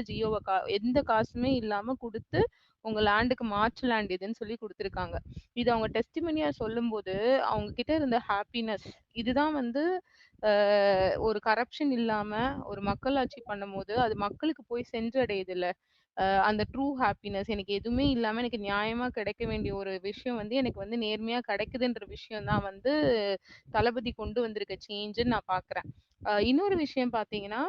ஜியோவ எந்த காசுமே இல்லாம குடுத்து, உங்க லேண்டுக்கு மாற்று லேண்ட் இதுன்னு சொல்லி குடுத்துருக்காங்க. இத அவங்க டெஸ்டிமோனியா சொல்லும்போது, அவங்க கிட்ட இருந்த ஹாப்பினஸ் இதுதான் வந்து அ ஒரு கரப்ஷன் இல்லாம ஒரு மக்களாட்சி பண்ணும்போது, அது மக்களுக்கு போய் சென்றடையுதுல்ல. அந்த ட்ரூ ஹாப்பினஸ் எனக்கு எதுவுமே இல்லாம எனக்கு நியாயமா கிடைக்க வேண்டிய ஒரு விஷயம் வந்து எனக்கு வந்து நேர்மையா கிடைக்குதுன்ற விஷயம் தான் வந்து தளபதி கொண்டு வந்திருக்க சேஞ்சுன்னு நான் பார்க்குறேன். இன்னொரு விஷயம் பார்த்தீங்கன்னா,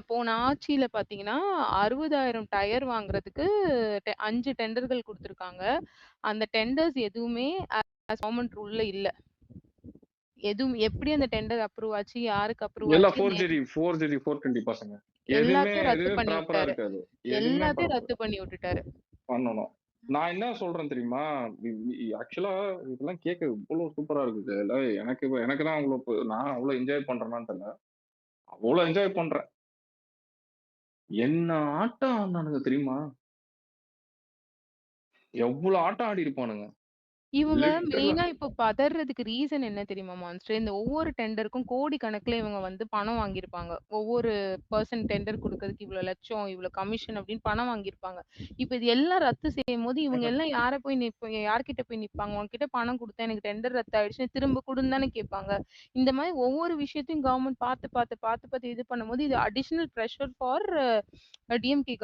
போன ஆட்சியில பார்த்தீங்கன்னா, 60,000 டயர் வாங்குறதுக்கு 5 டெண்டர்கள் குடுத்துருக்காங்க. அந்த டெண்டர்ஸ் எதுவுமே கவர்ன்மெண்ட் ரூல்ல இல்ல. எதுவும் எப்படி அந்த டெண்டர் அப்ரூவ் ஆச்சு? யாருக்கு அப்ரூவ் எல்லாம் ஆச்சு? ஃபோர்ஜரி 420 பசங்க. எதுவுமே எல்லாத்தையும் ரத்து பண்ணி ப்ராப்பரா விட்டாரு. இருக்காது. எதுவுமே எல்லாத்தையும் ப்ராப்பரா ரத்து பண்ணி விட்டுட்டாரு. பண்ணணும். நான் என்ன சொல்றேன் தெரியுமா? ஆக்சுவலா இதெல்லாம் கேட்க இவ்ளோ சூப்பரா இருக்குது. இல்ல எனக்கு தான் அவ்ளோ நான் அவ்ளோ என்ஜாய் பண்றேனான்னு தெரியல. அவ்ளோ என்ஜாய் பண்றேன். என்ன ஆட்டம் ஆடுனானுங்க தெரியுமா? எவ்ளோ ஆட்டம் ஆடியிருப்பானுங்க. இவங்க லிட்டரலா. மெயினா இப்போ பதர்றதுக்கு ரீசன் என்ன தெரியுமா மான்ஸ்டர்? இந்த ஒவ்வொரு டெண்டருக்கும் கோடி கணக்குல இவங்க வந்து பணம் வாங்கியிருப்பாங்க. ஒவ்வொரு பெர்சன் டெண்டர் குடுக்கறதுக்கு இவ்வளோ லட்சம், இவ்வளோ கமிஷன் அப்படின்னு பணம் வாங்கியிருப்பாங்க. இப்ப இது எல்லாம் ரத்து செய்யும்போது இவங்க எல்லாம் யார்கிட்ட போய் நிப்பாங்க? உன்கிட்ட பணம் குடுத்தேன், எனக்கு டெண்டர் ரத்து ஆயிடுச்சு, திரும்ப குடுன்னு தானே கேட்பாங்க. இந்த மாரி ஒவ்வொரு விஷயத்தையும் கவர்ன்மெண்ட் பார்த்து இது பண்ணும்போது, இது additional pressure for DMK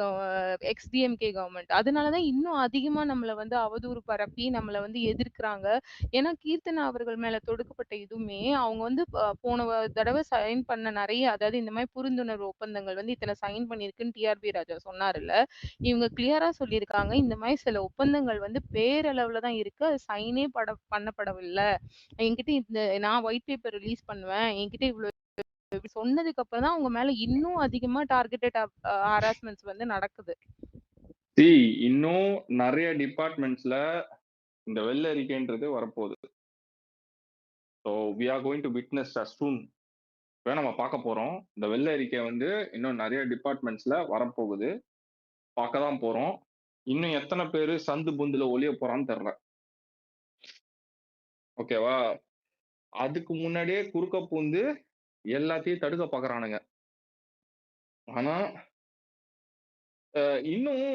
X DMK government. அதனால தான் இன்னும் அதிகமா நம்மள வந்து அவதூறு பரப்பி நம்மள வந்து எதிர்க்கிறாங்க. ஏன்னா கீர்த்தனா அவர்கள் மேல தொடுக்கப்பட்ட இதுவுமே அவங்க வந்து போன தடவ சைன் பண்ண நெறைய அதாவது இந்த மாரி புரிந்துணர்வு ஒப்பந்தங்கள் வந்து இத்தன சைன் பண்ணியிருக்குன்னு டிஆர்பி ராஜா சொன்னாருல்ல. இவங்க கிளியரா சொல்லியிருக்காங்க. இந்த மாரி சில ஒப்பந்தங்கள் வந்து பேரளவுல தான் இருக்கு. அது சைனே பண்ணப்படவில்ல. என்கிட்ட நான் ஒயிட் பேப்பர் ரிலீஸ் பண்ணுவேன். என்கிட்ட இவ்ளோ இப்படி சொன்னதுக்கு அப்புறம் தான் உங்க மேல இன்னும் அதிகமா டார்கெட்டட் ஹராஸ்மெண்ட்ஸ் வந்து நடக்குது. சி இன்னும் நெறைய டிபார்ட்மெண்ட்ஸ்ல இந்த வெள்ள அறிக்கைன்றது வரப்போகுது. So we are going to witness as soon. இப்ப நம்ம பார்க்க போறோம். இந்த வெள்ள அறிக்கை வந்து இன்னும் நெறைய டிபார்ட்மெண்ட்ஸ்ல வரப்போகுது. பார்க்க தான் போறோம். இன்னும் எத்தன பேரு சந்து பொந்துல ஒளிய போறான்னு தெரியல. ஓகேவா? அதுக்கு முன்னாடியே குறுக்க பூந்து எல்லாத்தையும் தடுக்க பார்க்குறானுங்க. ஆனா, இன்னும்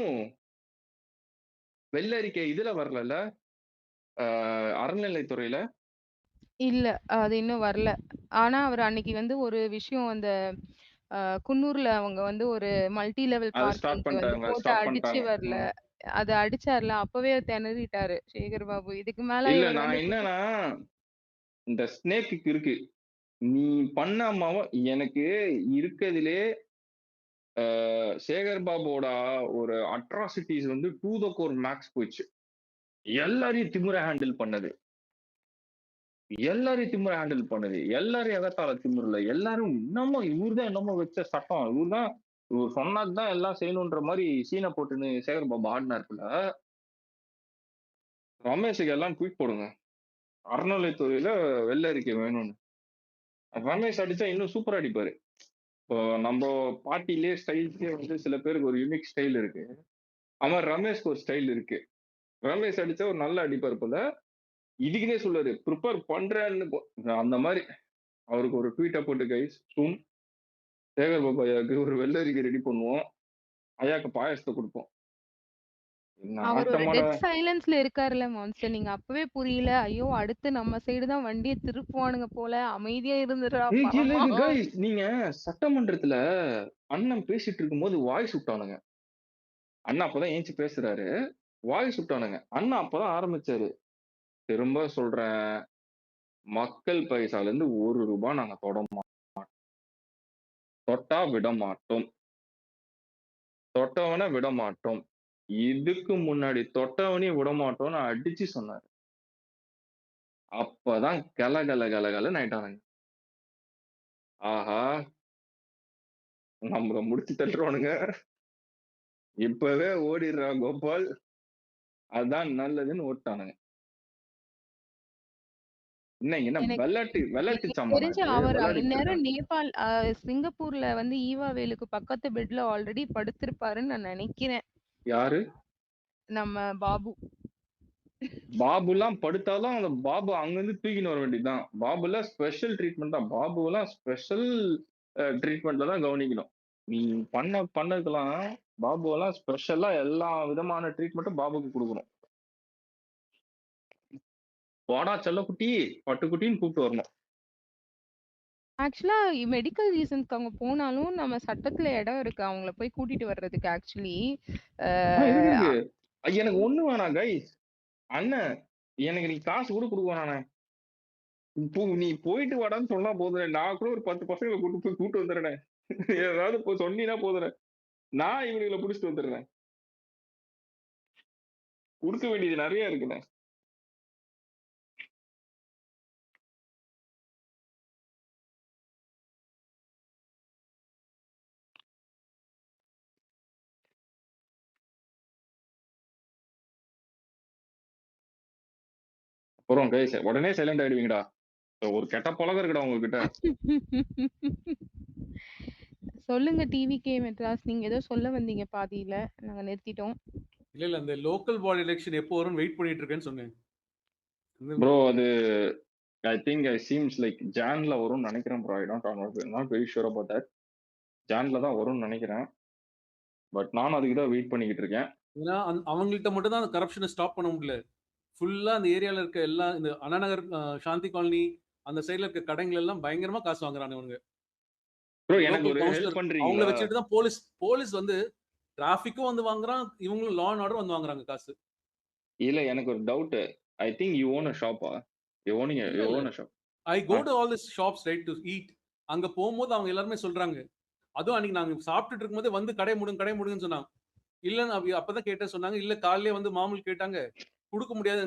வெள்ள அறிக்கை இதுல வரலல்ல? அறநிலைத்துறையில. இல்ல. அது இன்னும் வரல. ஆனா, அவரு அன்னைக்கு வந்து ஒரு விஷயம் அந்த அ குன்னூர்ல அவங்க வந்து ஒரு மல்டி லெவல் அத ஸ்டார்ட் பார்க்கிங்க்கு வந்து பண்ணிட்டாங்க. போட்டு ஸ்டாப் அடிச்சு பண்ணிட்டாங்க. வரல. ம். அத அடிச்சார்ல, அப்பவே திணறிட்டாரு சேகர் பாபு. இதுக்கு மேல இல்ல இவர் நான் வந்து என்னன்னா, இந்த ஸ்னேக்குக்கு இருக்கு. நீ பண்ண எனக்கு இருக்கதிலே சேகர் பாபுவோட ஒரு அட்ராசிட்டிஸ் வந்து டூ த கோர் மேக்ஸ் போயிடுச்சு. எல்லாரையும் திமிரா ஹேண்டில் பண்ணது. எல்லாரையும் எகத்தாள திமிருல. எல்லாரும் என்னமோ இவர்தான் என்னமோ வச்ச சட்டம். இவர் சொன்னது தான் எல்லாம் செய்யணுன்ற மாரி சீன போட்டுன்னு சேகர் பாபு ஆடுனாருக்குல்ல. ரமேஷுக்கு எல்லாம் ட்வீட் போடுங்க. அறநிலைத்துறையில வெள்ள அறிக்கை வேணும்னு. ரமேஷ் அடிச்சா இன்னும் சூப்பரா அடிப்பாரு. இப்போ நம்ம பார்ட்டிலயே ஸ்டைல்ஸ்லயே வந்து சில பேருக்கு ஒரு யூனிக் ஸ்டைல் இருக்கு. ஆமா ரமேஷ்க்கு ஒரு ஸ்டைல் இருக்கு. ரமேஷ் அடிச்சா ஒரு நல்ல அடிப்பார் போல. இதுக்குன்னே சொல்லுவாரு. ப்ரிப்பேர் பண்றேன்னு அந்த மாரி அவருக்கு ஒரு ட்வீட்ட போட்டு கைஸ் சூன் சேகர் பாபு ஐயாவுக்கு ஒரு வெள்ள அறிக்கை ரெடி பண்ணுவோம். ஐயாக்கு பாயாசத்த குடுப்போம். என்ன அவர் ஒரு ஆட்டமாட டெட் சைலன்ஸ்ல இருக்காருல்ல மான்ஸ்டர். நீங்க அப்பவே புரியல. ஐயோ! அடுத்து நம்ம சைடு தான் வண்டிய திருப்புவானுங்க போல. அமைதியா இருந்துடுறா இல்ல பரமா. இது கைஸ் நீங்க சட்டமன்றத்துல அண்ணன் பேசிட்டு இருக்கும்போது வாய்ஸ் விட்டானுங்க. அண்ணா அப்பதான் எந்திச்சு பேசுறாரு. வாய்ஸ் விட்டானுங்க. அண்ணா அப்பதான் ஆரம்பிச்சாரு. திரும்ப சொல்றேன். மக்கள் பைசால இருந்து ரூ. 1 நாங்க தொட்டா விடமாட்டோம். தொட்டவன விடமாட்டோம். இதுக்கு முன்னாடி தொட்டவனையும் விடமாட்டோம்னு அடிச்சு சொன்னாரு. அப்பதான் கலகலன்னு ஆயிட்டானுங்க. ஆஹா! நம்மள முடிச்சு தள்ளுவானுங்க. இப்பவே ஓடிடுறா கோபால். அதான் நல்லதுன்னு ஓட்டானுங்க. என்ன எனக்கு வெள்ளாட்டு எனக்கு சாமானா தெரிஞ்சு இது? அவர் வெள்ளாடிட்டு இந்நேரம் இருக்கான். சிங்கப்பூர்ல வந்து ஈவா வேலுக்கு பக்கத்து பெட்ல ஆல்ரெடி படுத்திருப்பாருன்னு நான் நெனைக்கிறேன். யாரு? நம்ம பாபு. பாபுலாம் படுத்தாலும் அந்த பாபு அங்கருந்து தூக்கின்னு வர வேண்டியதுதான். பாபுலாம் ஸ்பெஷல் ட்ரீட்மெண்ட் தான். பாபுலாம் ஸ்பெஷல் ட்ரீட்மெண்ட்ல தான் கவனிக்கணும். நீ பண்ணதுக்கெல்லாம் பாபுவெல்லாம் ஸ்பெஷலா எல்லா விதமான ட்ரீட்மெண்ட்டும் பாபுக்கு குடுக்கணும். "வாடா செல்லக்குட்டி, பட்டுக்குட்டின்னு" கூப்பிட்டு வரணும். ஆக்சுவலா மெடிக்கல் ரீசன்ஸ்க்கு அவங்க போனாலும், நம்ம சட்டத்துல இடம் இருக்கு. அவங்கள போய் கூட்டிட்டு வர்றதுக்கு ஆக்சுவலி. அ இருக்கு, இருக்கு. எனக்கு ஒண்ணும் வேணாம் கைஸ். அண்ணன், எனக்கு நீ காசு கூட குடுக்க வேணாண்ணே. நீ போயிட்டு வாடான்னு சொன்னா போதும்ண்ணே. நான் கூட ஒரு 10 பசங்கள கூட்டு வந்துர்றேனே. ஏதாவது சொன்னீன்னா போதும்ண்ணே. நான் இவனுங்கள புடிச்சுட்டு வந்துர்றேன். குடுக்க வேண்டியது நெறைய இருக்குண்ணே. அப்புறம் கைஸ் உடனே சைலண்ட் ஆயிடுவீங்கடா. ஒரு கெட்ட பழக்கம் இருக்குடா உங்ககிட்ட. சொல்லுங்க டிவிகே மெட்ராஸ். நீங்க ஏதோ சொல்ல வந்தீங்க பாதியில. நாங்க நிறுத்திட்டோம். இல்ல அந்த லோக்கல் பாடி எலெக்ஷன் எப்போ வரும்னு வெயிட் பண்ணிட்டு இருக்கேன்னு சொன்னேன். ப்ரோ அது I think I seems like ஜான்ல வரும்னு நினைக்கிறேன் bro. I don't not very sure about that. ஜான்ல தான் வரும்னு நினைக்கிறேன். பட் நானும் அதுக்கு தான் வெயிட் பண்ணிக்கிட்டு இருக்கேன். ஏன்னா அவங்கள்ட்ட மட்டும் தான் அந்த கரப்ஷனை ஸ்டாப் பண்ண முடியல. ஃபுல்லா அந்த ஏரியால இருக்க எல்லா இந்த அண்ணா நகர், சாந்தி காலனி அந்த சைடுல இருக்க கடைகள் எல்லாம் பயங்கரமா காசு வாங்குறாங்க இவங்க. ப்ரோ எனக்கு லோக்கல் ஒரு ஹெல்ப் கவுன்சிலர் அவங்கள பண்றீங்களா? வச்சுட்டு தான் போலீஸ் வந்து டிராஃபிக்கும் வந்து வாங்குறான், இவங்களும் லா அண்ட் ஆர்டர் வந்து வாங்குறாங்க காசு. இல்ல எனக்கு ஒரு doubt. I think you own a ஷாப்பா? யூ இல்ல own a shop. I go to all this shops right to eat. அங்க போகும்போது அவங்க எல்லாருமே சொல்றாங்க. அதுவும் அன்னைக்கு நாங்க சாப்பிட்டுட்டு இருக்கும்போது வந்து கடை முடுங்கன்னு சொன்னாங்க. இல்லன்னு அப்பதான் கேட்டேன் சொன்னாங்க. இல்ல காலையிலே வந்து மாமூல் கேட்டாங்க. குடுக்க முடியாது.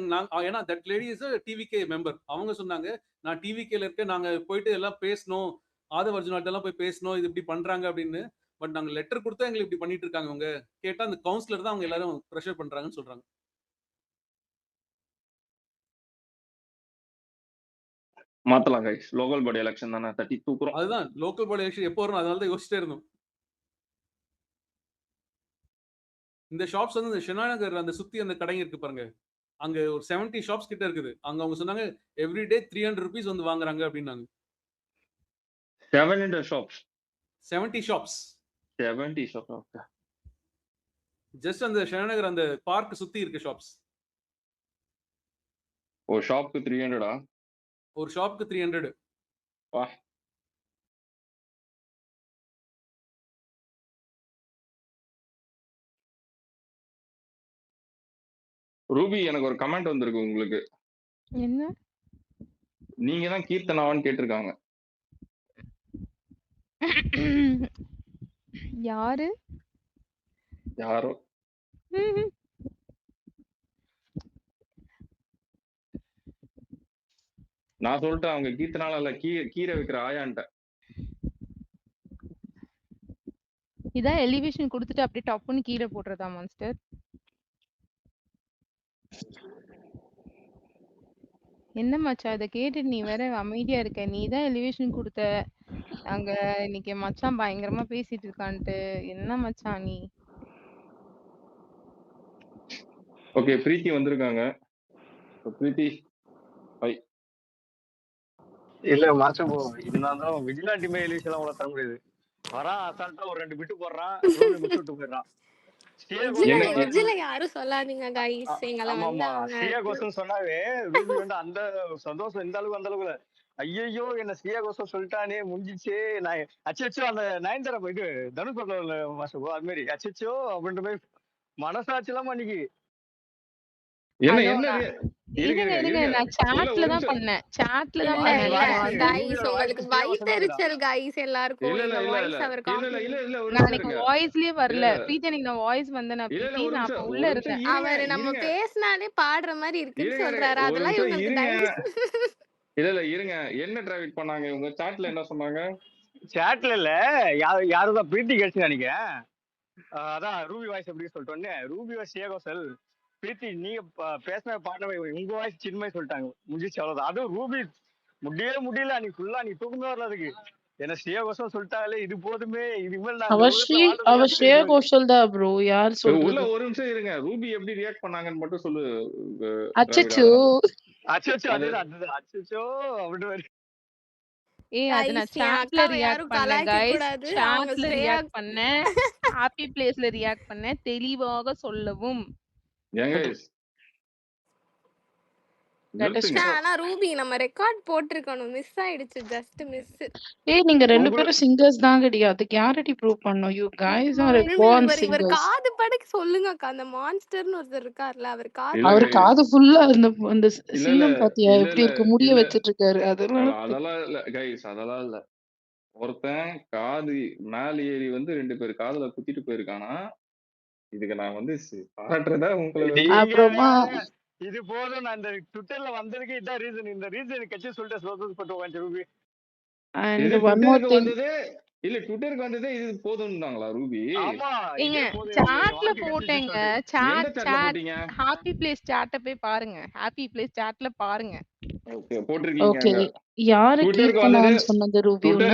ஏன்னா that lady is a TVK member. அவங்க சொன்னாங்க, நான் டிவிகேல இருக்கேன். நாங்க போயிட்டு எல்லாம் பேசணும். ஆதவ அர்ஜுனாட்ட எல்லாம் போய் பேசணும். இது இப்படி பண்றாங்க அப்படின்னு. பட் நாங்க லெட்டர் குடுத்தா எங்களுக்கு இப்படி பண்ணிட்டு இருக்காங்க அவங்க. கேட்டா அந்த கவுன்சிலர் தான் அவங்க எல்லாரும் பிரஷர் பண்றாங்கன்னு சொல்றாங்க. மாத்தலாம் கைஸ். லோக்கல் பாடி எலெக்ஷன் தானே, தட்டி தூக்குறோம். அதுதான் லோக்கல் பாடி எலெக்ஷன் எப்போ வரும் அதனால தான் யோசிச்சிட்டே இருந்தோம். இந்த ஷாப்ஸ் வந்து இந்த ஷெனா நகர் அந்த சுத்தி அந்த கடைங்க இருக்கு பாருங்க. அங்க ஒரு 70 ஷாப்ஸ் கிட்ட இருக்குது. அங்க அவங்க சொன்னாங்க எவ்ரிடே 300 ரூபீஸ் வந்து வாங்குறாங்க அப்படின்னாங்க. 700 shops. 70 shops. 70 shop. Okay. Just அந்த ஷெனா நகர் அந்த பார்க் சுத்தி இருக்க ஷாப்ஸ். ஒரு ஷாப்க்கு 300ஆ? ஒரு ஷாப்க்கு 300. வா. ரூபி எனக்கு ஒரு கமெண்ட் வந்திருக்கு உங்களுக்கு. என்ன? நீங்க தான் கீர்த்தனாவான்னு கேட்டிருக்காங்க. யாரு? யாரோ. நான் சொல்லிட்டேன் அவங்க கீர்த்தனால இல்ல, கீரை விக்கிற ஆயான்ட்ட. இதான் எலிவேஷன் குடுத்துட்டு அப்படியே டப்புன்னு கீழ போடுறதா மான்ஸ்டர்? என்ன மச்சான் இத கேட்டுட்டு நீ வேற அமைதியா இருக்க. நீ தான் எலிவேஷன் குடுத்த. அங்க இன்னைக்கு மச்சான் பயங்கரமா பேசிட்டு இருக்கான்ட்டு. என்ன மச்சான் நீ? ஓகே பிரீத்தி வந்திருக்காங்க. பிரீத்தி ஹை. இல்ல மாற்றம் இருந்தாலும் விஜிலாண்டி மே எலிவிஷன் எல்லாம் உங்களை தர முடியாது. வரான் அசால்ட்டா ஒரு 2 பிட்டு போடுறான், ரூபி முடிச்சு விட்டு போயிடுறான். விஜில யாரும் சொல்லாதீங்க கைஸ். எங்களை வந்து ஆமாமா அவங்க ஸ்ரீயா கோசம் சொன்னாவே ரூபி வந்து அந்த சந்தோஷம் இந்த அளவுக்கு அந்த அளவுக்கு ஐயோ என்ன ஸ்ரீயா கோசம் சொல்லிட்டானே முடிஞ்சிச்சு. நான் அச்சோ அந்த நயன்தாரா இது தனுஷ் மாசம் அது மாதிரி அச்சோ அப்படின்ற மாதிரி மனசாட்சி எல்லாம் அன்னைக்கு. என்ன அதோ என்ன இருங்க நான் சாட்ல தான் பண்ணேன். சாட்ல தான் இல்ல இல்ல பண்ணேன். கைஸ் உங்களுக்கு வயித்தெரிச்சல் கைஸ் எல்லாருக்கும் இல்ல இந்த இல்ல வாய்ஸ் இல்ல அவர் இல்ல இல்ல காம்பி. இல்ல இல்ல ஒரு நான் நிமிஷம் அன்னைக்கு இருங்க. வாய்ஸ்லயே வரல. பிரீத்தி அன்னைக்கு நான் வாய்ஸ் வந்தேனா இல்ல இல்ல பிரீத்தி? ஒரு நான் அப்ப நிமிஷம் உள்ள ஒரு நிமிஷம் இருந்தேன். அவரு இருங்க நம்ம இருங்க பேசினாலே பாடுற மாதிரி இருக்குன்னு இருங்க சொல்றாரு. ஒரு அதெல்லாம் நிமிஷம் இவங்களுக்கு இருங்க. கைஸ். இல்ல இல்ல இருங்க. என்ன டிராஃபிக் பண்ணாங்க இவங்க? சாட்ல என்ன சொன்னாங்க? சேட்ல இல்ல யாருதான் பிரீத்தி கேட்டு நினைக்கிறேன். அதான் ரூபி வாய்ஸ் எப்படி சொல்லிட்டோன்னே ரூபி வாய்ஸ் ஏகோசல் பிரீத்தி நீங்க பேசின பாடின உங்க வாய்ஸ் சின்மை சொல்லிட்டாங்க. முடிஞ்சிச்சு அவ்வளவுதான். அதுவும் ரூபி முடியல நீ ஃபுல்லா நீ தூக்கமே வரல அதுக்கு. என்ன ஸ்ரீயா கோஷம் சொல்லிட்டாங்களே இது போதுமே இனிமேல் நான் அவ ஸ்ரேயா கோஷல் தான் ப்ரோ. யார் உள்ள சொல்றது? ஒரு நிமிஷம் இருங்க. ரூபி எப்படி ரியாக்ட் பண்ணாங்கன்னு மட்டும் சொல்லு. அச்சச்சோ அச்சோ அதேதான் அச்சோ அப்படின்னு அது நான் கைஸ் என் சாட்ல அக்காவை ரியாக்ட் யாரும் பண்ணேன் கலாய்க்க கைஸ். கூடாது. அவங்க சாட்ல ஸ்ரேயா ரியாக்ட் பண்ணேன். ஹாப்பி பிளேஸ்ல ரியாக்ட் பண்ணேன். தெளிவாக சொல்லவும். ஏங்க அது தட் இஸ் நிறுத்துங்க. ட்ரூ. ஆனா ரூபி நம்ம ரெக்கார்ட் போட்டிருக்கணும். மிஸ் ஆயிடுச்சு. Just miss. நீங்க 2 உங்க பேரும் சிங்கர்ஸ் தாங்கடி. அதுக்கு யாரடி ப்ரூவ் பண்ணணும்? யூ கைஸ் ஆர் இவர் born இவர் இவர் singers. காது படைக்கு சொல்லுங்க அக்கா. அந்த மான்ஸ்டர்னு ஒருத்தர் இருக்கார்ல, அவர் காது இல்ல அவரு கைஸ், காது ஃபுல்லா அந்த இல்ல இல்ல சிங்கம் பாத்தியா? இல்ல எப்படி இல்ல இருக்கு? முடிய இல்ல வச்சிட்டு இருக்காரு. அதெல்லாம் அதெல்லாம் இல்ல கைஸ், அதெல்லாம் இல்ல. ஒருத்தன் காது மேல ஏறி வந்து 2 பேர் காதுல குத்திட்டு போயிருக்கானா, இதுக்கு நான் வந்து பாராட்டுறதா உங்களை வந்து நீங்க அப்புறமா வேற. இது போதும், நான் இந்த ட்விட்டர்ல வந்ததுக்கு இதான் ரீசன். இந்த ரீசன் கட்சி சொல்லிட்டு சந்தோஷப்பட்டு உட்காந்து ரூபி. அண்ட் இது ஒன் மோர் ட்விட்டருக்கு திங். வந்தது இல்ல, ட்விட்டருக்கு வந்ததே இது போதும்னாங்களா ரூபி? ஆமா, ஏங்க இதே போதும், என் சாட்ல வாழ்க்கை கிடைச்சிச்சு போட்டேங்க. சொல்லிட்டு. எந்த சாட் சாட்ல போட்டீங்க? ஹாப்பி பிளேஸ் சாட்ட போய் பாருங்க. ஹாப்பி பிளேஸ் சாட்ல பாருங்க. ஓகே, போட்டிருக்கீங்க ஓகே. அங்க. யாரு ட்விட்டருக்கு வந்தது கீர்த்தனான்னு சொன்னது ரூபி உன்ன?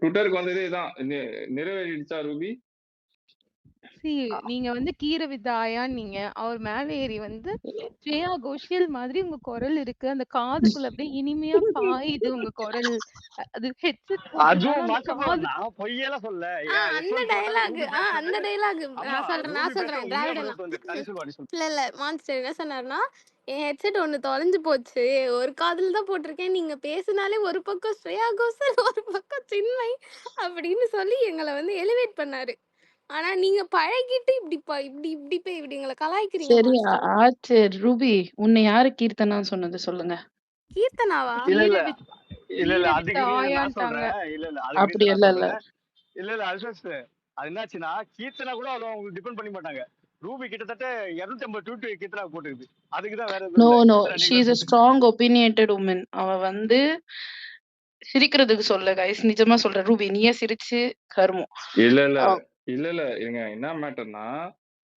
ட்விட்டருக்கு வந்தது இதான். நிறைவேறிடுச்சா ரூபி? நீங்க வந்து கீரை வித்தாயான்னீங்க. அவர் மேல ஏறி வந்து ஸ்ரேயா கோஷல் மாதிரி உங்க குரல் இருக்கு. அந்த காதுக்குள்ள அப்படியே இனிமையா பாயுது உங்க குரல். அது ஹெட்செட் போட்டிருந்தாலும் அதுவும் அந்த மாத்த காது நான் பொய்யெல்லாம் சொல்ல. அந்த ஹெட்போன் போட்டா டயலாக் ரூபி பேசுறது. அந்த டயலாக் ஆமா, நான் சொல்றேன் ரூபி பேசுற உண்மையா திராவிடனா. பதில் வந்து தனி சொல்லுவா, நீ சொல்லு. இல்ல மான்ஸ்டர் என்ன சொன்னாருன்னா, என் ஹெட்செட் ஒண்ணு தொலைஞ்சு போச்சு. ஒரு காதுல தான் போட்டிருக்கேன். நீங்க பேசினாலே ஒரு பக்கம் ஸ்ரேயா கோஷல், ஒரு பக்கம் சின்மை அப்படின்னு சொல்லி எங்களை வந்து எலிவேட் பண்ணாரு. ஆனா நீங்க பழகிட்டு இப்படி இப்படி இப்படி போய் இப்படி எங்களை கலாய்க்கிறீங்க சரி மான்ஸ்டர். ஆச்சு. ரூபி உன்னை யாரு கீர்த்தனான்னு சொன்னது சொல்லுங்க. கீர்த்தனாவா? இல்ல இல்ல கீரை வித் இல்ல இல்ல கீரை வித் அதுக்கு ரீசன் நான் ஆயான்ட்டாங்க. சொல்றேன். இல்ல இல்ல அதுக்கு அப்படி ரீசன் நான் எல்லாம் இல்ல. சொல்றேன். இல்ல இல்ல அல்சஸ், அது என்னாச்சுன்னா கீர்த்தனா கூட அவ்வளவு அவங்க டிபெண்ட் பண்ணி மாட்டாங்க. ரூபி கிட்டத்தட்ட 250 ட்வீட் கீர்த்தனா போட்டுருக்குது. அதுக்குதான், வேற எதுவும் நோ இல்ல. நோ கீர்த்தனா ஷீ நீங்களே இஸ் a சொல்லுங்க. strong opinionated woman. அவ வந்து சிரிக்கிறதுக்கு சொல்ல கைஸ், நிஜமா சொல்றேன். ரூபி நீயே சிரிச்சு கருமம். இல்ல இல்ல இல்ல இல்ல இருங்க, என்ன மேட்டர்னா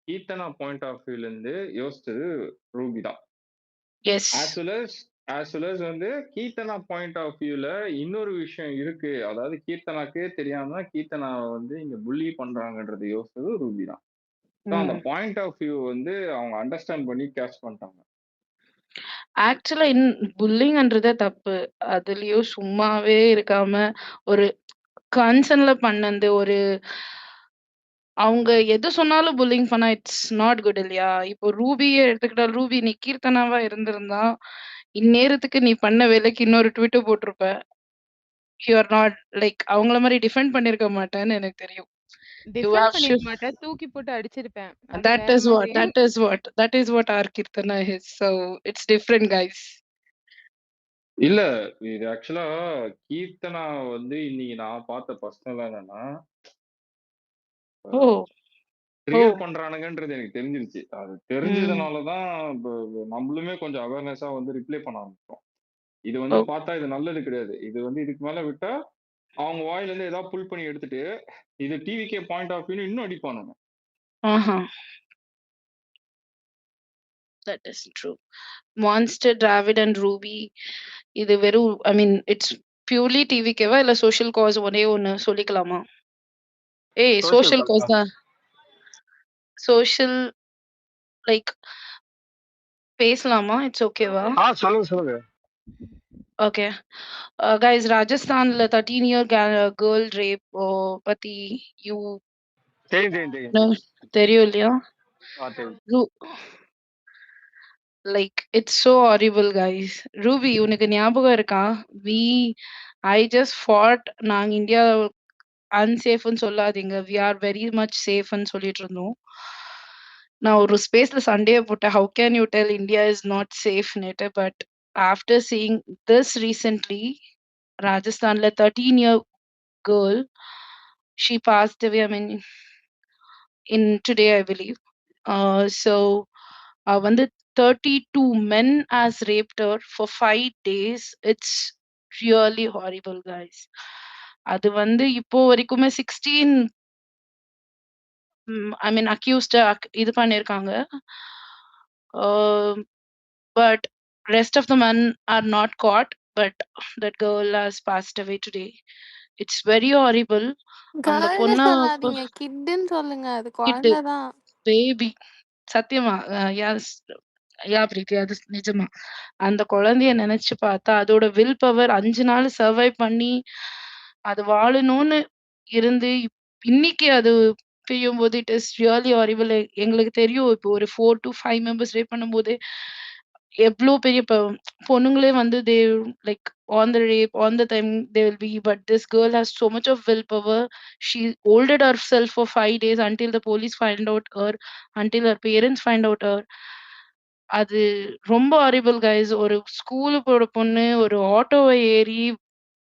கீர்த்தனா பாயிண்ட் ஆஃப் வியூல இருந்து யோசிச்சது ரூபி தான். எஸ். as well as வந்து கீர்த்தனா பாயிண்ட் ஆஃப் வியூல இன்னொரு விஷயம் இருக்கு. அதாவது கீர்த்தனாக்கே தெரியாம கீர்த்தனா வந்து இங்க புள்ளி பண்றாங்கன்றது யோசிச்சது ரூபி தான். So, அந்த பாயிண்ட் ஆஃப் வியூ வந்து அவங்க அண்டர்ஸ்டாண்ட் பண்ணி கேட்ச் பண்ணிட்டாங்க. ஆக்சுவலா புல்லிங்ன்றதே தப்பு. அதுலயும் சும்மாவே இருக்காம ஒரு கன்சர்ன்ல பண்ணது. ஒரு அவங்க எது சொன்னாலும் புல்லிங் பண்ணா இட்ஸ் நாட் குட் இல்லையா? இப்போ ரூபியே எடுத்துக்கிட்டா, ரூபி நீ கீர்த்தனாவா இருந்திருந்தா, இந்நேரத்துக்கு நீ பண்ண வேலைக்கு இன்னொரு ட்வீட் போட்டிருப்ப. யூ ஆர் நாட் லைக் அவங்கள மாதிரி டிஃபெண்ட் பண்ணிருக்க மாட்டேன்னு எனக்கு தெரியும். You டிஃபெண்ட் have பண்ணிருக்க மாட்டேன். தூக்கி போட்டு அடிச்சிருப்பேன். அது that வேற is மாதிரி. that is what our Kirtana is. So it's different, guys. இல்ல, இது ஆக்சுவலா கீர்த்தனா வந்து இன்னைக்கு நான் பார்த்த பர்சனலா என்னன்னா Oh, ட்ரிகர் பண்றானுங்கன்றது எனக்கு தெரிஞ்சிருச்சு. அது ம். தெரிஞ்சதுனாலதான் நம்மளுமே கொஞ்சம் அவேர்னஸா வந்து ரிப்ளை பண்ண ஆரம்பிச்சோம். இது வந்து Oh, பார்த்தா இது நல்லது கிடையாது. இது வந்து இதுக்கு மேல விட்டா அவங்க வாயில இருந்து ஏதாவது புல் பண்ணி எடுத்துட்டு இது டிவிகே பாயிண்ட் ஆஃப் வியூ இன்னும் அடிப்பானுங்க. that is true. Monster, Dravid and Ruby. இது வெறும் ஐ மீன் இட்ஸ் பியூர்லி டிவிக்கேவா இல்ல சோஷியல் காஸ் ஒரே ஒண்ணு சொல்லிக்கலாமா? சோஷியல் காஸ் தான். சோஷியல் லைக் பேசலாமா? இட்ஸ் ஓகேவா? சொல்லுங்க சொல்லுங்க. ஓகே. கைஸ், ராஜஸ்தான்ல 13-year கேர்ள் ரேப் பத்தி யூ தெரியும். தெரியும் இல்லையா? தெரியும். Like it's so horrible guys. Ruby உனக்கு ஞாபகம் இருக்கா? I just fought. நாங்க இந்தியா அன்சேஃப்னு சொல்லாதீங்க, we are very much safe-ன்னு சொல்லிட்டு இருந்தோம். நான் ஒரு ஸ்பேஸ்ல சண்டையை போட்டேன், how can you tell India is not safe நேட்டு. But after seeing this recently, ராஜஸ்தான்ல 13-year girl, she passed away, I mean in today I believe. So வந்து 32 men has raped her for 5 days. It's really horrible guys. அது வந்து இப்போ வரைக்குமே 16 I mean accused இது பண்ணிருக்காங்க. But rest of the men are not caught, but that girl has passed away today. It's very horrible. அந்த கேர்ள்னு பொண்ணு சொல்லாதீங்க, கிட்ன்னு சொல்லுங்க. அது கிட்டு குழந்தைதான். பேபி சத்தியமா. எஸ், பிரீத்தி அது நிஜமா. அந்த குழந்தைய நெனச்சு பார்த்தா, அதோட வில் பவர் 5 நாள் சர்வைவ் பண்ணி, அது வாழணும்னு இருந்து, இன்னைக்கு அது பிரியும்போது இட் இஸ் ரியலி ஹாரிபிள். எங்களுக்கு தெரியும். இப்போ ஒரு 4 to 5 மெம்பர்ஸ் ரேப் பண்ணும்போது, எவ்ளோ பெரிய பொண்ணுங்களே வந்து they like on the rape, on the time they will be. But this girl has so much of willpower. She holded herself for 5 days until the police find out her, until her parents find out her. அது ரொம்ப horrible guys. ஒரு school போற பொண்ணு ஒரு ஆட்டோவ ஏறி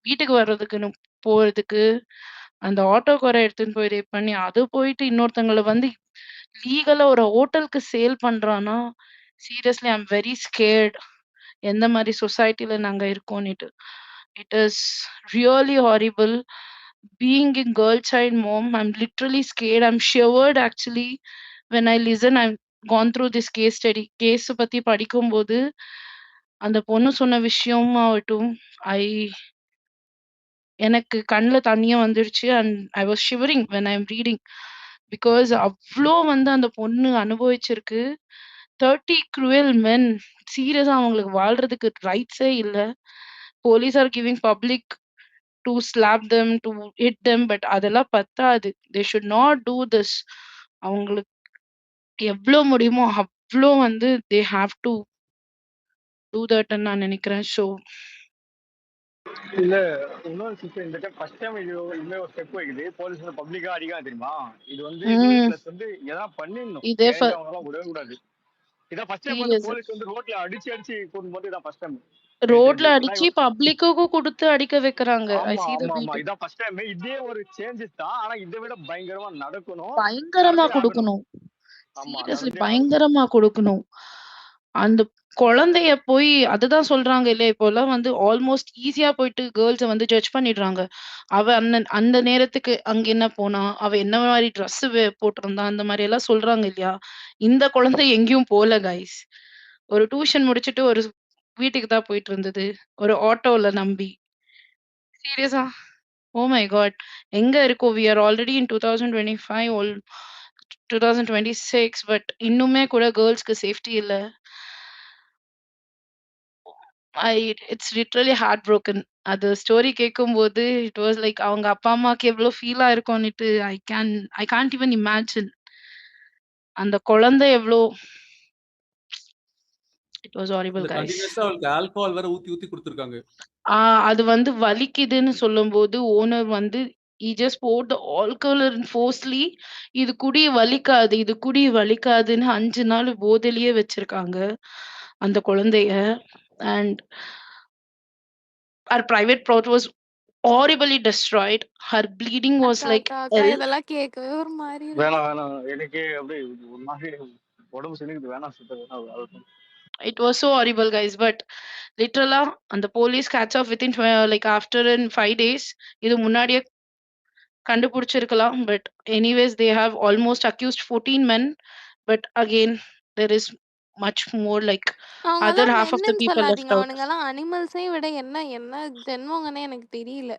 வீட்டுக்கு வர்றதுக்குன்னு போறதுக்கு, அந்த ஆட்டோக்கார எடுத்துன்னு போய் ரேப் பண்ணி, அது போயிட்டு இன்னொருத்தங்கள வந்து லீகலா ஒரு ஹோட்டலுக்கு சேல் பண்றான்னா, seriously I am very scared. எந்த மாரி சொசைட்டில நாங்க இருக்கோம்னுட்டு. It is really horrible. Being a girl child mom, I'm literally scared. I'm shivered actually when I listen. I've gone through this case study. Case பத்தி படிக்கும்போது, அந்த பொண்ணு சொன்ன விஷயம் ஆகட்டும், எனக்கு கண்ல தண்ணியே வந்துருச்சு. And I was shivering when I am reading. Because அவ்ளோ வந்து அந்த பொண்ணு அனுபவிச்சிருக்கு. 30 cruel men. சீரியஸா அவங்களுக்கு வாழ்றதுக்கு ரைட்ஸே இல்ல. Police are giving public to slab them, to hit them. But அதெல்லாம் பத்தாது. They should not do this. அவங்களுக்கு எவ்ளோ முடியுமோ அவ்ளோ வந்து தே ஹேவ் டு டூ தட்ன்னு நான் நினைக்கிறேன். ஸோ இல்ல இன்னொரு சிஸ்டர், இந்த டைம் ஃபர்ஸ்ட் டைம் இதுமே ஒரு ஸ்டெப் வைக்குது. போலீஸ் வந்து பப்ளிக்கா அடிக்காம தெரியுமா? இது வந்து ரூல்ஸ் வந்து எதாவது பண்ணிடணும். இதே தெரிஞ்சவங்க எல்லாம் விடவே கூடாது. இதான் ஃபர்ஸ்ட் டைம் வந்து சீரியஸ் போலீஸ் வந்து ரோட்ல அடிச்சு அடிச்சு கூடும்போது இதான் ஃபர்ஸ்ட் டைம் எனக்கு ரோட்ல தெரிஞ்சு. அடிச்சு பப்ளிக்குக்கும் குடுத்து அடிக்க வைக்கிறாங்க. ஐ ஆமா see the ஆமா ஆமா, video. இதான் ஃபர்ஸ்ட் டைம். இதே ஒரு சேஞ்சஸ் தான், ஆனா இதை விட பயங்கரமா நடக்கணும், பயங்கரமா நடந்தே ஆகணும். குடுக்கணும். ஆமா, சீரியஸ்லி நடந்தே ஆகணும். பயங்கரமா குடுக்கணும். அந்த குழந்தைய போய் அதுதான் சொல்றாங்க இல்லையா, இப்போலாம் வந்து ஆல்மோஸ்ட் ஈஸியா போயிட்டு கேர்ள்ஸ வந்து ஜட்ஜ் பண்ணிடுறாங்க. அவ அந்த அந்த நேரத்துக்கு அங்க என்ன போனா, அவ என்ன மாரி ட்ரெஸ் போட்டிருந்தா, அந்த மாரி எல்லாம் சொல்றாங்க இல்லையா? இந்த குழந்தை எங்கேயும் போல கைஸ். ஒரு டியூஷன் முடிச்சுட்டு ஒரு வீட்டுக்கு தான் போயிட்டு இருந்தது. ஒரு ஆட்டோல நம்பி. சீரியஸா? Oh my God! எங்க இருக்கோம்? We are already in 2025 2026 but இன்னுமே கூட கேர்ல்ஸ்க்கு சேஃப்டி இல்ல. I it's literally heartbroken. அது ஸ்டோரி கேட்கும்போது இட் வாஸ் லைக் அவங்க அப்பா, அம்மாக்கு எவ்ளோ ஃபீலா இருக்கும்னுட்டு ஐ கான்ட் ஈவன் இமேஜின். அந்த குழந்தை எவ்ளோ இட் வாஸ் ஹாரிபிள் அந்த கைஸ். கண்டினியூஸா அவளுக்கு ஆல்கஹால் வேற ஊத்தி ஊத்தி குடுத்துருக்காங்க. அது வந்து வலிக்குதுன்னு சொல்லும்போது ஓனர் வந்து he just poured the alcohol and forcefully இது குடி வலிக்காது, இது குடி வலிக்காதுன்னு 5 நாள் போதையிலேயே வச்சிருக்காங்க அந்த குழந்தைய. And our private part was horribly destroyed. Her bleeding was அக்கா like அக்கா அக்கா hell. இதெல்லாம் கேட்கவே ஒரு மாதிரி இருக்கு. வேணாம் வேணாம், எனக்கு அப்படியே ஒரு மாதிரி உடம்பு சிலுக்குது. வேணாம் சிஸ்டர், வேணாம். It was so horrible guys. But literally and the police catch up within like after in 5 days. இது முன்னாடியே கண்டுபிடிச்சிருக்கலாம். But anyways they have almost accused 14 men. But again there is much more like other அவங்கெல்லாம் half of the மென்னுன்னு people left சொல்லாதீங்க. out. அவனுங்கெல்லாம் அனிமல்ஸையும் விட என்ன என்ன ஜென்மங்கன்னே எனக்கு தெரியல.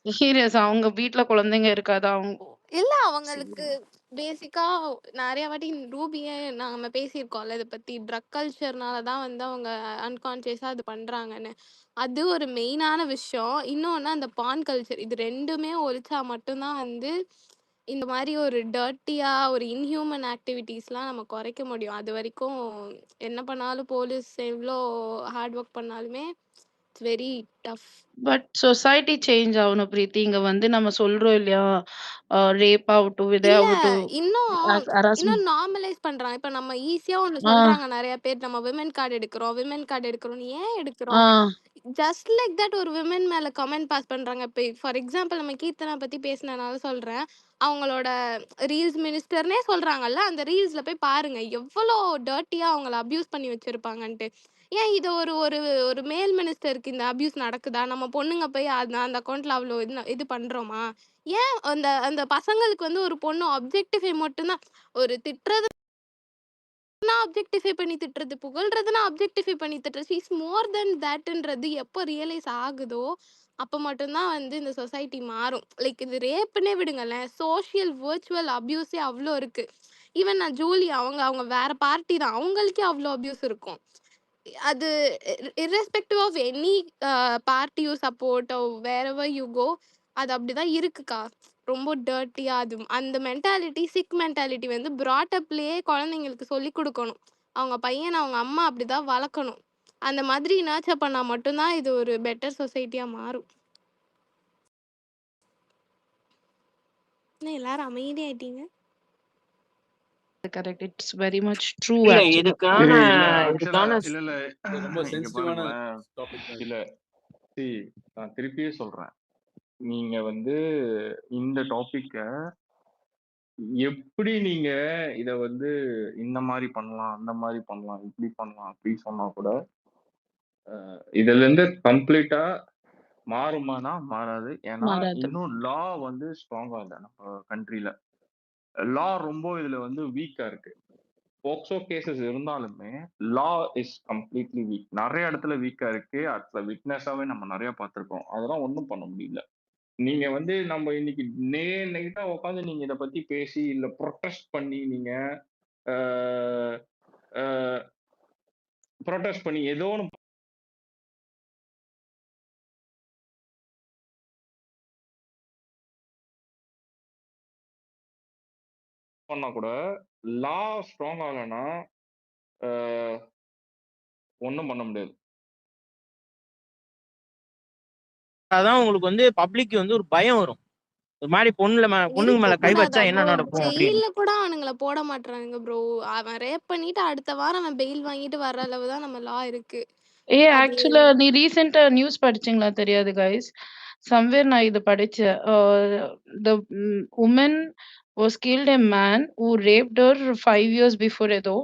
Serious அவங்க வீட்ல குழந்தைங்க இருக்காதா? அவங்க இல்ல அவங்களுக்கு பேசிக்கா நெறைய வாட்டி ரூபியே நாம பேசியிருக்கோம்ல இத பத்தி. ட்ரக் கல்ச்சர்னால தான் வந்து அவங்க அன்கான்ஷியஸா அது பண்றாங்கன்னு. அது ஒரு மெயினான விஷயம். இன்னொன்னு அந்த பான் கல்ச்சர். இது 2மே ஒழிச்சா மட்டும் தான் வந்து இந்த மாரி ஒரு டர்ட்டியா ஒரு இன்ஹியூமன் ஆக்டிவிட்டீஸ்லாம் நம்ம குறைக்க முடியும். அதுவரைக்கும் என்ன பண்ணாலும் போலீஸ் எவ்ளோ ஹார்ட் ஒர்க் பண்ணாலுமே it's very tough. But society change ஆகணும் பிரீத்தி. இங்க வந்து நம்ம சொல்றோம் இல்லையா, ரேப் ஆகட்டும், இதே இல்ல ஆகட்டும், இன்னும் ஹராஸ்மெண்ட். இன்னும் நார்மலைஸ் பண்றாங்க. இப்ப நம்ம ஈஸியா ஒண்ணு சொல்றாங்க நெறைய பேர், நம்ம விமென் கார்டு எடுக்கிறோம், விமென் கார்டு எடுக்கிறோம்னு. ஏன் எடுக்கிறோம்? ஜஸ்ட் லைக் தட் ஒரு விமென் மேல கமெண்ட் பாஸ் பண்றாங்க. இப்போ ஃபார் எக்ஸாம்பிள் நம்ம கீர்த்தனா பத்தி பேசினனால சொல்றேன். அவங்களோட ரீல்ஸ் மினிஸ்டர்னே சொல்றாங்கல்ல, அந்த ரீல்ஸ்ல போய் பாருங்க எவ்வளோ டர்ட்டியா அவங்கள அபியூஸ் பண்ணி வச்சிருப்பாங்கன்ட்டு. ஏன் இது ஒரு ஒரு ஒரு மேல் மினிஸ்டருக்கு இந்த அபியூஸ் நடக்குதா? நம்ம பொண்ணுங்க போய் அந்த அக்கௌண்ட்ல அவ்வளோ இது பண்றோமா? ஏன் அந்த அந்த பசங்களுக்கு வந்து ஒரு பொண்ணு ஆப்ஜெக்டிஃபை மட்டும்தான். ஒரு திட்டுறதுனா ஆப்ஜெக்டிஃபை பண்ணி திட்டுறது, புகழ்றதுனா ஆப்ஜெக்டிஃபை பண்ணி திட்டுறது. இஸ் மோர் தென் தட்ன்றது எப்போ ரியலைஸ் ஆகுதோ அப்ப மட்டும் தான் வந்து இந்த சொசைட்டி மாறும். லைக் இது ரேப்ன்னே விடுங்களேன். சோஷியல் விர்ச்சுவல் அப்யூஸே அவ்ளோ இருக்கு. ஈவன் நான் ஜூலி அவங்க வேற பார்ட்டி தான். அவங்களுக்கே அவ்ளோ அப்யூஸ் இருக்கும். அது irrespective of any party you support wherever you go, அது அப்படிதான் இருக்குக்கா. ரொம்ப டர்ட்டியா அது அந்த மென்டாலிட்டி சிக் மென்டாலிட்டி வந்து brought upலயே குழந்தைங்களுக்கு சொல்லி கொடுக்கணும். அவங்க பையனை அவங்க அம்மா அப்படிதான் வளர்க்கணும். அந்த மாதிரி நர்ச்சர் பண்ணா மட்டும்தான் இது ஒரு பெட்டர் சொசைட்டியா மாறும். என்ன எல்லாரும் அமைதியாயிட்டீங்க? Correct. It's very much true இல்ல ஆக்சுவலா. இதுக்கான இல்ல ஆக்சுவலா இதுக்கான இல்ல இது ரொம்ப இங்க சென்சிட்டிவான பாருங்களேன். டாபிக் தான். இல்ல see, நான் திருப்பியே சொல்றேன். நீங்க வந்து இந்த டாபிக்க எப்படி நீங்க இத வந்து இந்த மாதிரி பண்ணலாம், அந்த மாதிரி பண்ணலாம், இப்படி பண்ணலாம் அப்படி சொன்னா கூட இதுல இருந்து கம்ப்ளீட்டா மாறுமானா மாறாது. ஏன்னா மாறாது. இன்னும் லா வந்து ஸ்ட்ராங்கா இல்லை நம்ம கண்ட்ரில. லா ரொம்ப இதுல வந்து வீக்கா இருக்கு. போக்சோ கேசஸ் இருந்தாலுமே லா இஸ் கம்ப்ளீட்லி வீக். நிறைய இடத்துல வீக்கா இருக்கு. அதுல விட்னஸாவே நம்ம நிறைய பார்த்திருக்கோம். அதெல்லாம் ஒன்றும் பண்ண முடியல. நீங்க வந்து நம்ம இன்னைக்கு நைட்டா உட்காந்து நீங்க இதை பத்தி பேசி இல்ல ப்ரொட்டஸ்ட் பண்ணி நீங்க ப்ரொட்டஸ்ட் பண்ணி ஏதோ ஒன்று பண்ணா கூட லா ஸ்ட்ராங் ஆகலைன்னா ஒன்றும் பண்ண முடியாது. அதான் உங்களுக்கு வந்து பப்ளிக் வந்து ஒரு பயம் வரும். ஒரு மாதிரி பொண்ணுங்க மேல கை இருக்கக்கூடாது. வச்சா என்ன அவ்வளோ நடக்கும் அப்படின்னு. ஜெயில்ல கூட அவனுங்கள போட மாட்றானுங்க ப்ரோ. அவன் ரேப் பண்ணிட்டு அடுத்த வாரம் அவன் பெயில் வாங்கிட்டு வர்ற அளவு தான் நம்ம லா இருக்கு. அது ஆக்சுவலா நீ ரீசெண்டா நியூஸ் படிச்சீங்களா தெரியாது கைஸ். சம்வேர் நான் இது படிச்சேன். The woman was killed a man who raped her 5 years before ஏதோ.